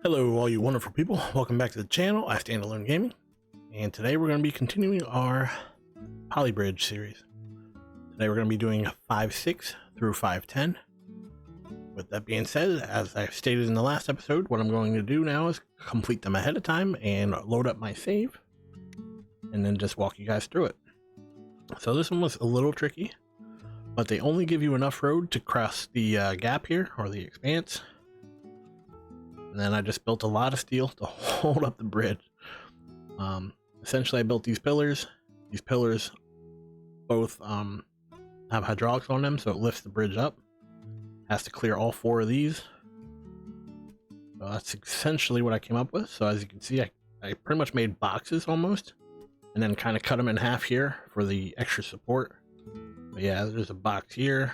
Hello all you wonderful people, welcome back to the channel. I Stand Alone Gaming, and today we're going to be continuing our Poly Bridge series. Today we're going to be doing 5.6 through 5.10. With that being said, as I stated in the last episode, what I'm going to do now is complete them ahead of time and load up my save, and then just walk you guys through it. So this one was a little tricky, but they only give you enough road to cross the gap here, or the expanse. And then I just built a lot of steel to hold up the bridge. Essentially, I built these pillars. These pillars both have hydraulics on them, so it lifts the bridge up. Has to clear all four of these. So that's essentially what I came up with. So as you can see, I pretty much made boxes almost, and then kind of cut them in half here for the extra support. But yeah, there's a box here,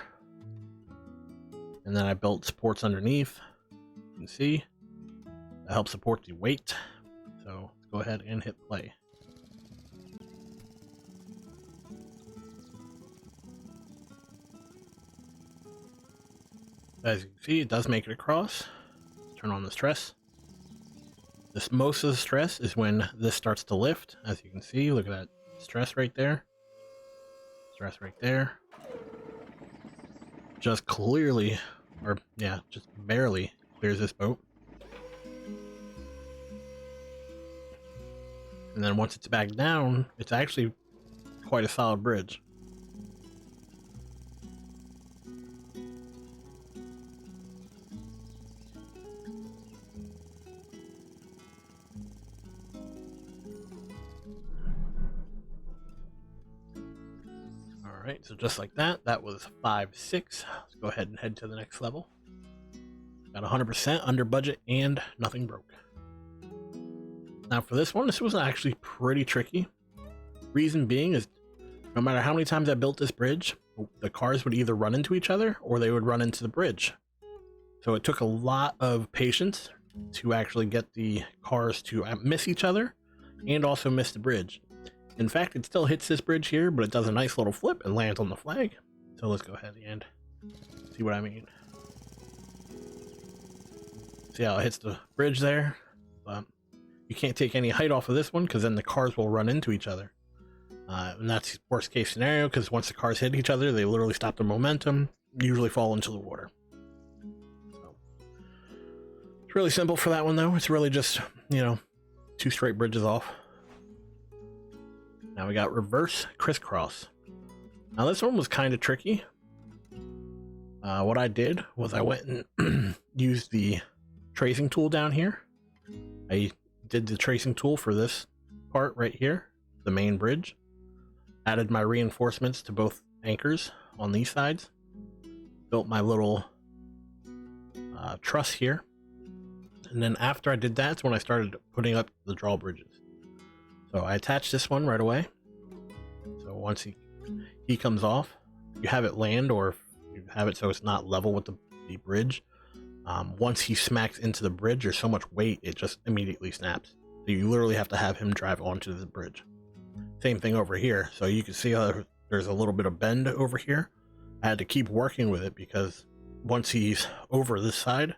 and then I built supports underneath. You can see. Help support the weight. So let's go ahead and hit play. As you can see, it does make it across. Turn on the stress. Most of the stress is when this starts to lift. As you can see, look at that stress right there. Stress right there. Just clearly, or yeah, just barely clears this boat. And then once it's back down, it's actually quite a solid bridge. Alright, so just like that, that was 5.6. Let's go ahead and head to the next level. Got 100% under budget and nothing broke. Now for this one, this was actually pretty tricky. Reason being is no matter how many times I built this bridge, the cars would either run into each other or they would run into the bridge. So it took a lot of patience to actually get the cars to miss each other and also miss the bridge. In fact, it still hits this bridge here, but it does a nice little flip and lands on the flag. So let's go ahead and see what I mean. See how it hits the bridge there? You can't take any height off of this one because then the cars will run into each other. And that's worst case scenario, because once the cars hit each other, they literally stop their momentum, usually fall into the water. So it's really simple for that one though. It's really just, you know, 2 straight bridges off. Now we got reverse crisscross. Now this one was kind of tricky. What I did was I went and used the tracing tool down here. I did the tracing tool for this part right here, the main bridge. Added my reinforcements to both anchors on these sides. Built my little truss here. And then after I did that, that's when I started putting up the drawbridges. So I attached this one right away. So once he comes off, you have it land, or you have it so it's not level with the bridge. Once he smacks into the bridge, there's so much weight, it just immediately snaps. So you literally have to have him drive onto the bridge. Same thing over here. So you can see how there's a little bit of bend over here. I had to keep working with it because once he's over this side,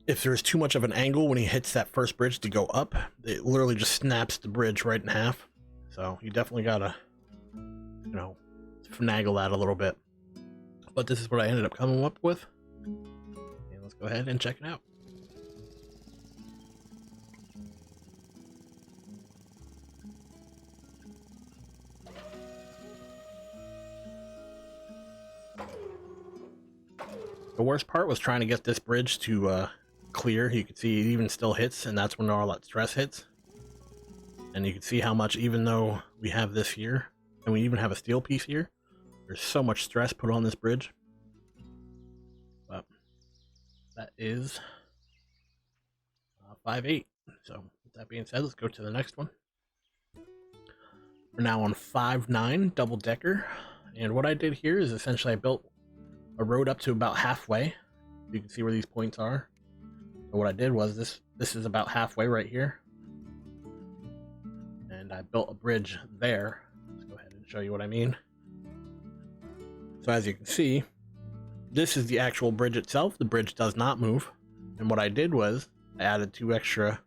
if there's too much of an angle when he hits that first bridge to go up, it literally just snaps the bridge right in half. So you definitely gotta, you know, finagle that a little bit. But this is what I ended up coming up with. And let's go ahead and check it out. The worst part was trying to get this bridge to clear. You can see it even still hits, and that's when all that stress hits. And you can see how much, even though we have this here, and we even have a steel piece here, there's so much stress put on this bridge. But that is 5.8. So with that being said, let's go to the next one. We're now on 5.9 double decker. And what I did here is essentially I built a road up to about halfway. You can see where these points are. So what I did was this is about halfway right here. And I built a bridge there. Let's go ahead and show you what I mean. So as you can see, this is the actual bridge itself. The bridge does not move. And what I did was I added 2 extra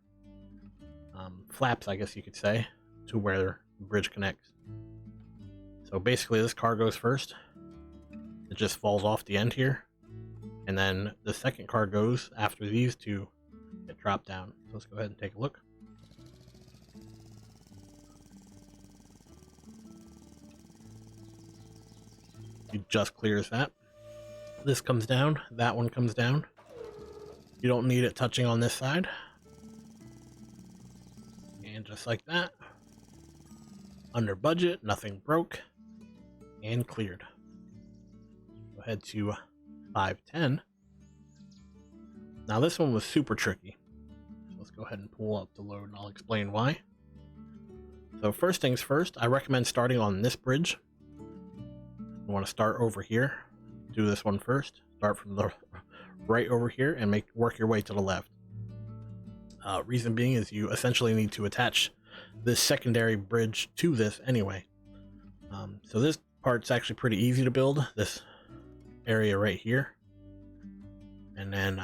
flaps, I guess you could say, to where the bridge connects. So basically this car goes first. It just falls off the end here. And then the second car goes after these 2 get dropped down. So let's go ahead and take a look. It just clears that. This comes down, that one comes down. You don't need it touching on this side. And just like that, under budget, nothing broke, and cleared. Go ahead to 510. Now this one was super tricky. So let's go ahead and pull up the load and I'll explain why. So first things first, I recommend starting on this bridge. You want to start over here. Do this one first. Start from the right over here and work your way to the left. Reason being is you essentially need to attach this secondary bridge to this anyway. So this part's actually pretty easy to build, this area right here. And then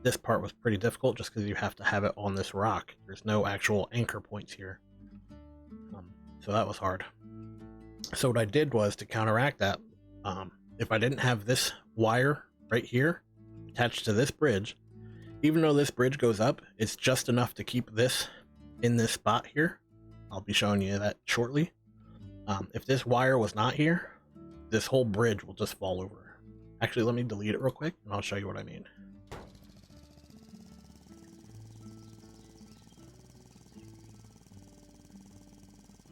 this part was pretty difficult just because you have to have it on this rock. There's no actual anchor points here. So that was hard. So what I did was to counteract that, if I didn't have this wire right here attached to this bridge, even though this bridge goes up, it's just enough to keep this in this spot here. I'll be showing you that shortly. If this wire was not here, this whole bridge will just fall over. Actually, let me delete it real quick and I'll show you what I mean.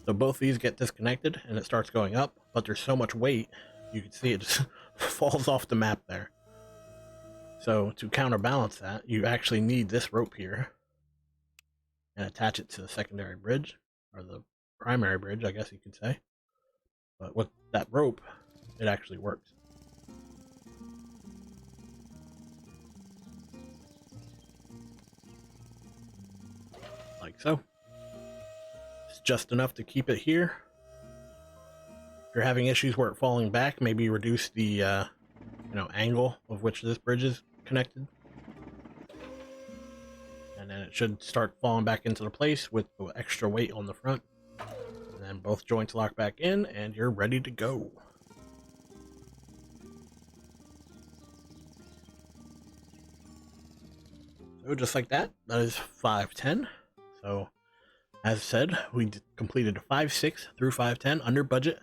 So both these get disconnected and it starts going up, but there's so much weight, you can see it just falls off the map there. So to counterbalance that, you actually need this rope here and attach it to the secondary bridge, or the primary bridge, I guess you could say. But with that rope, it actually works. Like so. It's just enough to keep it here. If you're having issues where it's falling back, maybe reduce the angle of which this bridge is connected. And then it should start falling back into the place with the extra weight on the front. And then both joints lock back in and you're ready to go. So just like that, that is 510. So as said, we completed 5.6 through 5.10 under budget,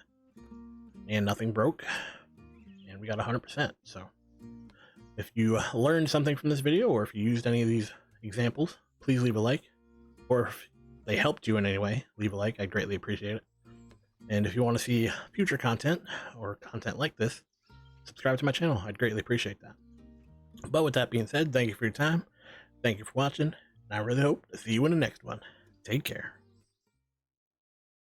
and nothing broke, and we got 100%. So if you learned something from this video, or if you used any of these examples, please leave a like, or if they helped you in any way, leave a like. I'd greatly appreciate it. And if you want to see future content, or content like this, subscribe to my channel. I'd greatly appreciate that. But with that being said, thank you for your time. Thank you for watching, and I really hope to see you in the next one. Take care.